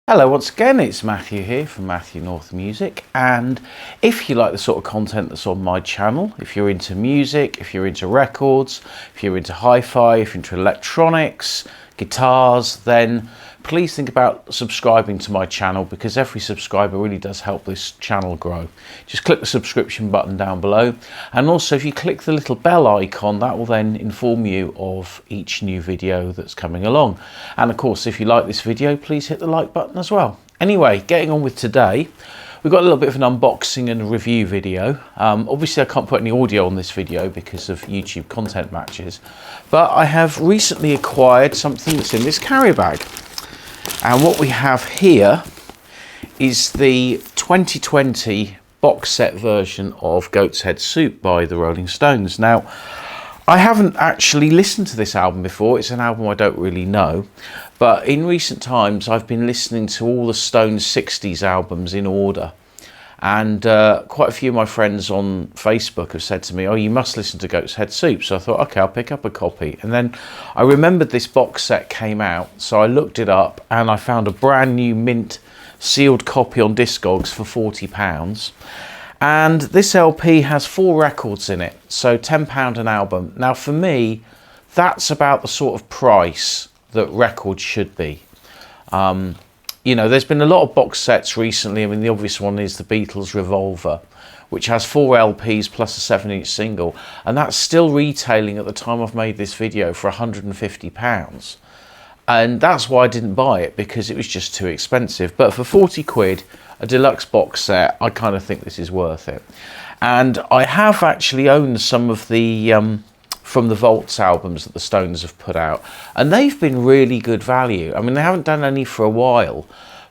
Hello, once again, it's Matthew here from Matthew North Music, and if you like the sort of content that's on my channel, if you're into music, if you're into records, if you're into hi-fi, if you're into electronics, guitars, then please think about subscribing to my channel, because every subscriber really does help this channel grow. Just click the subscription button down below, and also if you click the little bell icon, that will then inform you of each new video that's coming along. And of course, if you like this video, please hit the like button as well. Anyway, getting on with today, we've got a little bit of an unboxing and review video. Obviously I can't put any audio on this video because of YouTube content matches, but I have recently acquired something that's in this carrier bag. And what we have here is the 2020 box set version of Goat's Head Soup by the Rolling Stones. Now, I haven't actually listened to this album before. It's an album I don't really know. But in recent times, I've been listening to all the Stones 60s albums in order. And quite a few of my friends on Facebook have said to me, oh, you must listen to Goat's Head Soup. So I thought, okay, I'll pick up a copy. And then I remembered this box set came out. So I looked it up and I found a brand new mint sealed copy on Discogs for £40. And this LP has 4 records in it. So £10 an album. Now for me, that's about the sort of price that records should be. You know, there's been a lot of box sets recently. I mean, the obvious one is the Beatles Revolver, which has 4 LPs plus a 7-inch single. And that's still retailing at the time I've made this video for £150. And that's why I didn't buy it, because it was just too expensive. But for 40 quid, a deluxe box set, I kind of think this is worth it. And I have actually owned some of the from the Vaults albums that the Stones have put out, and they've been really good value. I mean, they haven't done any for a while,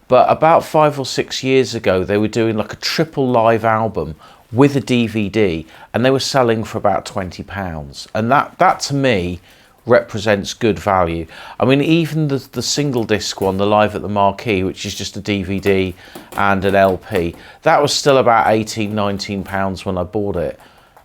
but about 5 or 6 years ago they were doing like a triple live album with a DVD, and they were selling for about £20. And that to me represents good value. I mean, even the single disc one, the Live at the Marquee, which is just a DVD and an LP, that was still about £18–19 when I bought it.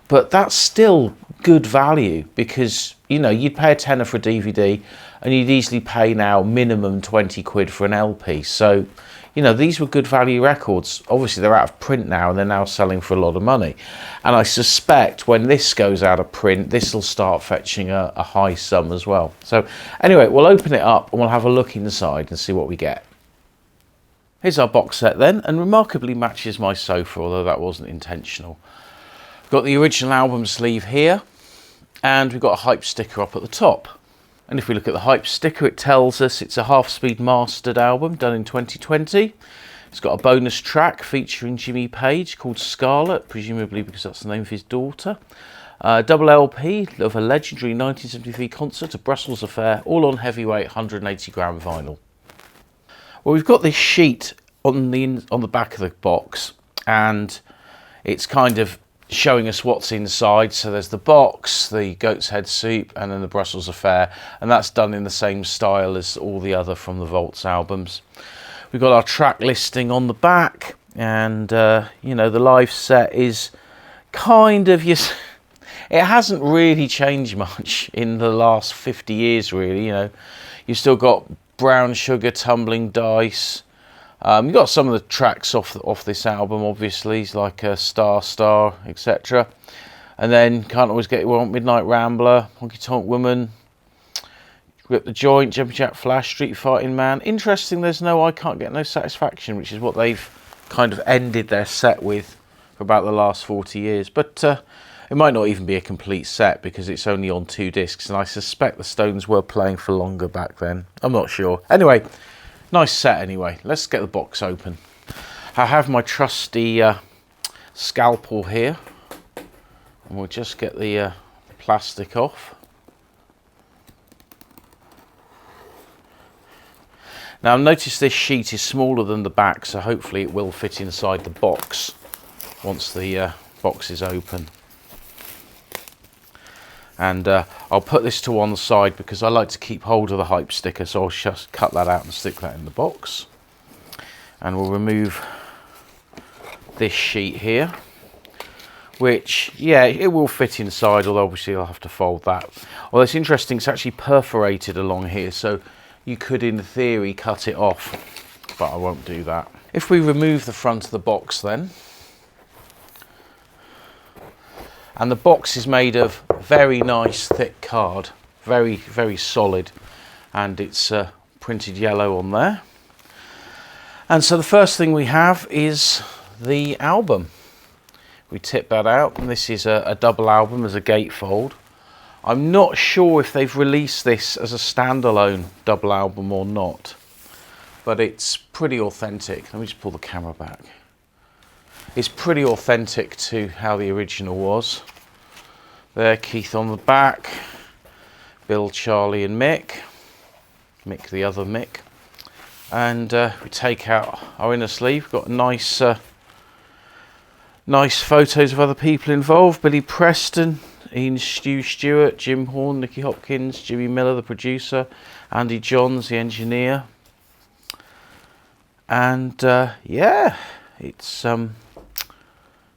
But that's still good value, because, you know, you'd pay a tenner for a DVD and you'd easily pay now minimum 20 quid for an LP. So, you know, these were good value records. Obviously they're out of print now and they're now selling for a lot of money. And I suspect when this goes out of print, this will start fetching a high sum as well. So anyway, we'll open it up and we'll have a look inside and see what we get. Here's our box set then, and remarkably matches my sofa, although that wasn't intentional. Got the original album sleeve here, and we've got a hype sticker up at the top. And if we look at the hype sticker, it tells us it's a half-speed mastered album done in 2020. It's got a bonus track featuring Jimmy Page called Scarlet, presumably because that's the name of his daughter. Double LP of a legendary 1973 concert, A Brussels Affair, all on heavyweight 180 gram vinyl. Well, we've got this sheet on the back of the box, and it's kind of showing us what's inside. So there's the box, the Goat's Head Soup, and then the Brussels Affair, and that's done in the same style as all the other from the Vaults albums. We've got our track listing on the back, and you know, the live set is kind of it hasn't really changed much in the last 50 years really. You know, you've still got Brown Sugar, Tumbling Dice. You've got some of the tracks off this album, obviously, like Star Star, etc. And then Can't Always Get You On, Midnight Rambler, Honky Tonk Woman, Rip the Joint, Jumping Jack Flash, Street Fighting Man. Interesting, there's no I Can't Get No Satisfaction, which is what they've kind of ended their set with for about the last 40 years. But it might not even be a complete set because it's only on 2 discs, and I suspect the Stones were playing for longer back then. I'm not sure. Anyway, nice set anyway. Let's get the box open. I have my trusty scalpel here, and we'll just get the plastic off. Now notice this sheet is smaller than the back, so hopefully it will fit inside the box once the box is open. And I'll put this to one side because I like to keep hold of the hype sticker, so I'll just cut that out and stick that in the box. And we'll remove this sheet here, which, yeah, it will fit inside, although obviously I'll have to fold that. Well, it's interesting, it's actually perforated along here, so you could in theory cut it off but I won't do that. If we remove the front of the box then, and the box is made of very nice thick card, very, very solid, and it's printed yellow on there. And so the first thing we have is the album. We tip that out, and this is a double album as a gatefold. I'm not sure if they've released this as a standalone double album or not, but it's pretty authentic. Let me just pull the camera back. It's pretty authentic to how the original was. There, Keith on the back, Bill, Charlie and Mick, the other Mick. And we take out our inner sleeve. We've got nice photos of other people involved. Billy Preston, Ian Stewart, Jim Horn, Nicky Hopkins, Jimmy Miller, the producer, Andy Johns, the engineer. And yeah, it's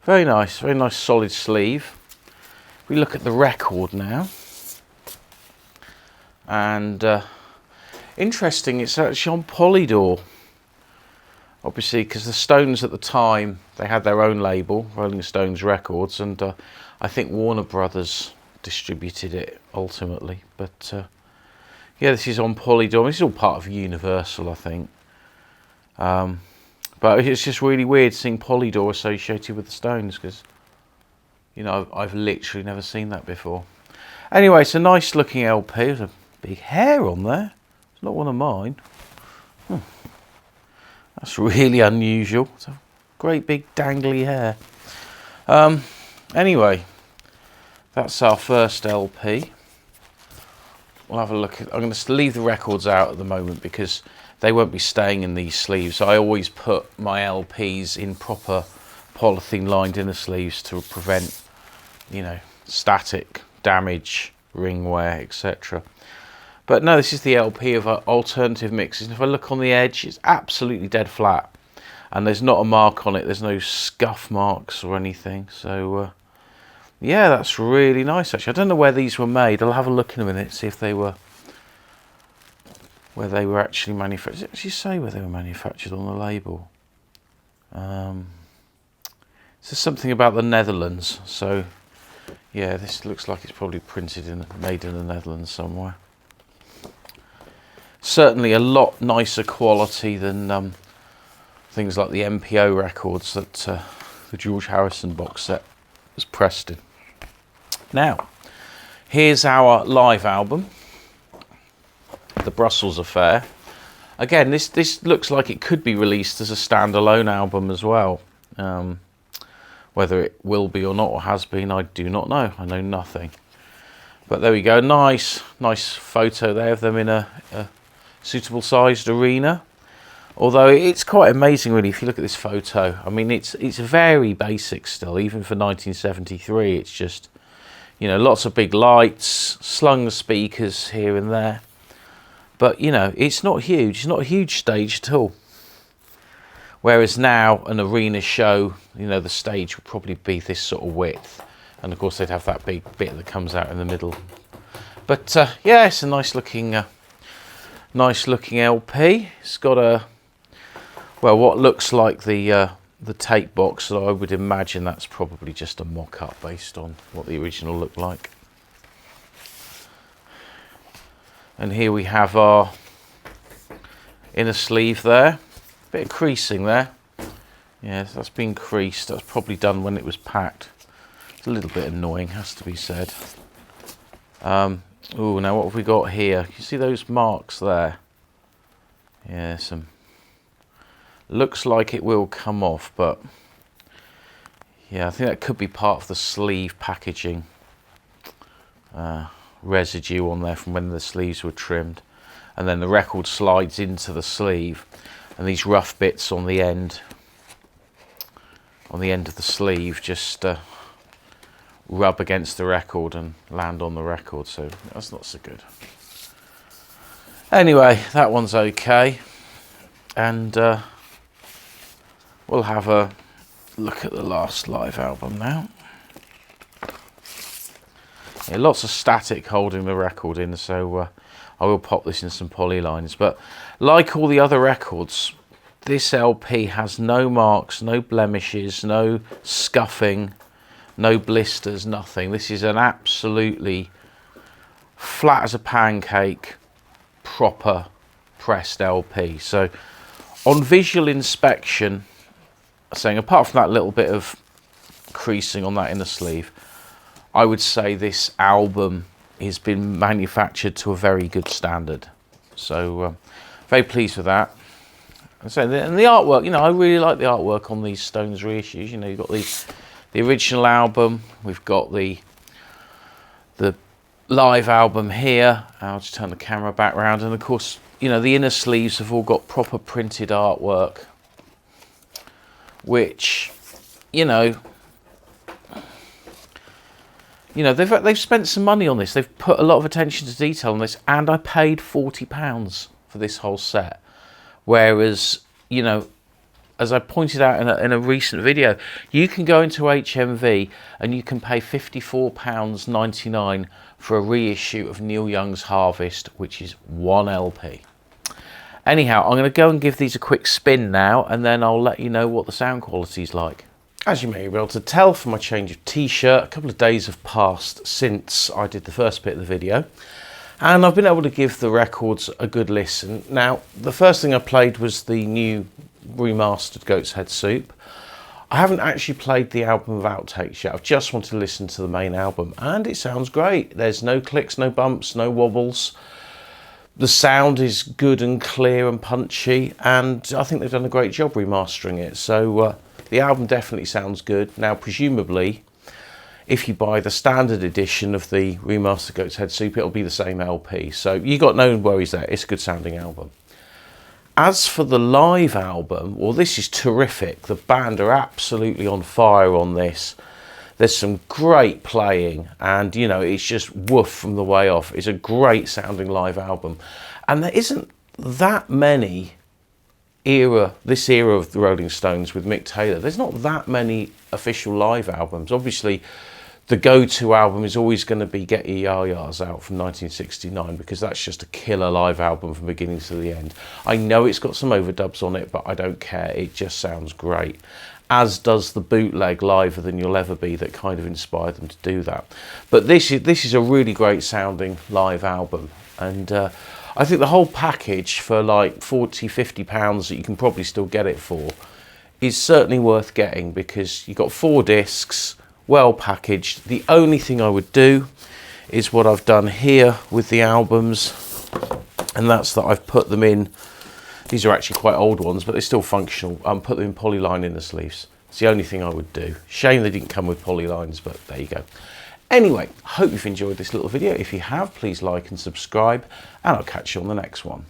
very nice solid sleeve. We look at the record now, and interesting, it's actually on Polydor, obviously, because the Stones at the time, they had their own label, Rolling Stones Records, and I think Warner Brothers distributed it ultimately. But yeah, this is on Polydor. This is all part of Universal, I think. But it's just really weird seeing Polydor associated with the Stones, because, you know, I've literally never seen that before. Anyway, it's a nice looking LP. There's a big hair on there. It's not one of mine. That's really unusual. It's a great big dangly hair. Anyway, that's our first LP. We'll have a look at. I'm going to leave the records out at the moment because they won't be staying in these sleeves. I always put my LPs in proper polythene lined inner sleeves to prevent, you know, static damage, ring wear, etc. But no, this is the LP of alternative mixes. And if I look on the edge, it's absolutely dead flat, and there's not a mark on it. There's no scuff marks or anything. So yeah, that's really nice actually. I don't know where these were made. I'll have a look in a minute, see if they were where they were actually manufactured. Does it actually say where they were manufactured on the label? There's something about the Netherlands. So yeah, this looks like it's probably made in the Netherlands somewhere. Certainly a lot nicer quality than things like the MPO records that the George Harrison box set was pressed in. Now, here's our live album, The Brussels Affair. Again, this looks like it could be released as a standalone album as well. Whether it will be or not, or has been, I do not know. I know nothing. But there we go. Nice photo there of them in a suitable sized arena. Although it's quite amazing really if you look at this photo. I mean, it's very basic still, even for 1973. It's just, you know, lots of big lights, slung speakers here and there. But, you know, it's not huge. It's not a huge stage at all. Whereas now, an arena show, you know, the stage would probably be this sort of width. And of course, they'd have that big bit that comes out in the middle. But yeah, it's a nice looking LP. It's got a, well, what looks like the tape box. So I would imagine that's probably just a mock-up based on what the original looked like. And here we have our inner sleeve there. Bit of creasing there. Yes, that's been creased. That's probably done when it was packed. It's a little bit annoying, has to be said. Oh, now what have we got here? You see those marks there? Yeah, some. Looks like it will come off, but yeah, I think that could be part of the sleeve packaging residue on there from when the sleeves were trimmed, and then the record slides into the sleeve. And these rough bits on the end of the sleeve just rub against the record and land on the record, so that's not so good. Anyway, that one's okay, and we'll have a look at the last live album now. Yeah, lots of static holding the record in, so I will pop this in some poly lines. But like all the other records, This LP has no marks, no blemishes, no scuffing, no blisters, nothing. This is an absolutely flat as a pancake, proper pressed LP. So on visual inspection, saying apart from that little bit of creasing on that inner sleeve, I would say this album has been manufactured to a very good standard. So very pleased with that. And the artwork, you know, I really like the artwork on these Stones reissues. You know, you've got the original album, we've got the live album here. I'll just turn the camera back around, and of course, you know, the inner sleeves have all got proper printed artwork, which, you know, they've spent some money on this. They've put a lot of attention to detail on this, and I paid £40 for this whole set. Whereas, you know, as I pointed out in a recent video, you can go into HMV and you can pay £54.99 for a reissue of Neil Young's Harvest, which is 1 LP. Anyhow, I'm going to go and give these a quick spin now, and then I'll let you know what the sound quality is like. As you may be able to tell from my change of t-shirt, a couple of days have passed since I did the first bit of the video, and I've been able to give the records a good listen. Now, the first thing I played was the new remastered Goat's Head Soup. I haven't actually played the album of outtakes yet. I've just wanted to listen to the main album, and it sounds great. There's no clicks, no bumps, no wobbles. The sound is good and clear and punchy, and I think they've done a great job remastering it. So the album definitely sounds good. Now, presumably, if you buy the standard edition of the remastered Goat's Head Soup, it'll be the same LP. So you got no worries there. It's a good sounding album. As for the live album, well, this is terrific. The band are absolutely on fire on this. There's some great playing, and, you know, it's just woof from the way off. It's a great sounding live album. And there isn't that many this era of the Rolling Stones with Mick Taylor. There's not that many official live albums. Obviously, the go-to album is always going to be Get Your Ya-Ya's out from 1969, because that's just a killer live album from beginning to the end. I know it's got some overdubs on it, but I don't care. It just sounds great, as does the bootleg Liver Than You'll Ever Be that kind of inspired them to do that. But this is a really great sounding live album, and I think the whole package for like £40–50 that you can probably still get it for is certainly worth getting, because you've got 4 discs, well packaged. The only thing I would do is what I've done here with the albums, and that's that I've put them in, these are actually quite old ones, but they're still functional. Put them in polyline inner sleeves. It's the only thing I would do. Shame they didn't come with polylines, but there you go. Anyway, I hope you've enjoyed this little video. If you have, please like and subscribe, and I'll catch you on the next one.